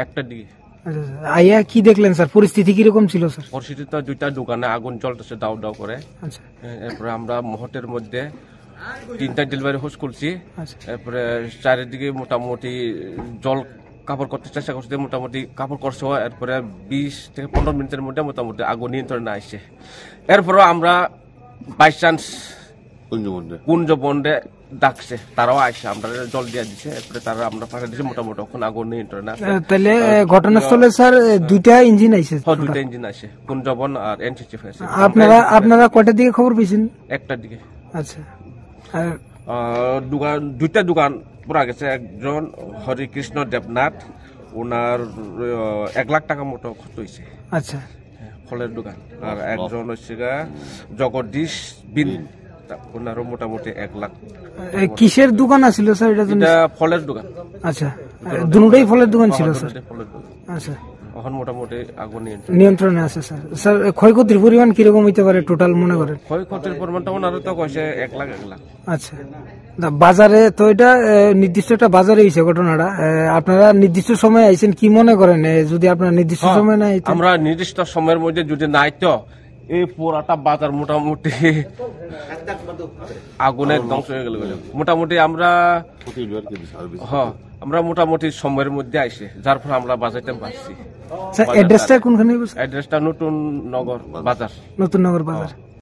একটা দিকে আইয়া কি দেখলেন স্যার, পরিস্থিতি কিরকম ছিল স্যার? পরিস্থিতি তো দুইটা দোকানে আগুন জ্বলতেছে দাউ দাউ করে। আচ্ছা, এরপরে আমরা মুহূর্তের মধ্যে 3টা ডেলিভারি হোস করছি। আচ্ছা, এরপরে চারিদিকে মোটামুটি জল কাপড় করতে চেষ্টা করছে, মোটামুটি কাপড় করছে। এরপরে 20 থেকে 15 মিনিটের মধ্যে মোটামুটি আগুন নিয়ন্ত্রণে আসছে। এরপরেও আমরা বাই চান্স কুঞ্জ বন্ডে ডাকছে, তারাও আসছে, আমরা জল দিয়ে দিচ্ছে। এরপরে তারা আমরা পাঠিয়ে দিচ্ছে, মোটামুটি এখন আগুন নিয়ন্ত্রণে আছে। তাহলে ঘটনাস্থলে স্যার দুইটা ইঞ্জিন আইছে? দুইটা ইঞ্জিন আছে, কুঞ্জবন আর এনসিসি। আপনারা কয়টার দিকে খবর পেয়েছেন? একটার দিকে। আচ্ছা, দুইটা দোকান পুরা গেছে। একজন হরিকৃষ্ণ দেবনাথ, ওনার 1 লাখ টাকা মতো ক্ষতি হয়েছে। আচ্ছা, ফলের দোকান। আর একজন হচ্ছে জগদীশ বিন, ওনারও মোটামুটি 1 লাখ। কিসের দোকান আছিল স্যার? এটা ফলের দোকান। আচ্ছা, দুটোই ফলের দোকান ছিল স্যার? ফলের দোকান। আচ্ছা, এখন মোটামুটি আগুন নিয়ন্ত্রণে আছে স্যার। স্যার ক্ষয়ক্ষতির পরিমাণ কিরকম হইতে পারে টোটাল মনে করেন? ক্ষয়ক্ষতির পরিমাণটা ওনারা তো কইছে 1 লাখ। আচ্ছা, বাজারে তো এটা নির্দিষ্ট একটা বাজারে হয়েছে ঘটনাটা। আপনারা নির্দিষ্ট সময় আইছেন, কি মনে করেন যদি আপনারা নির্দিষ্ট সময় না? আমরা নির্দিষ্ট সময়ের মধ্যে যদি নাই তো এই পুরাটা বাজার মোটামুটি আগুনে ধ্বংস হয়ে গেল। মোটামুটি আমরা মোটামুটি সময়ের মধ্যে আইসে, যার ফলে আমরা বাজাইতে পারছি। অ্যাড্রেসটা কোনখানে? অ্যাড্রেসটা নতুন নগর বাজার। নতুন নগর বাজার।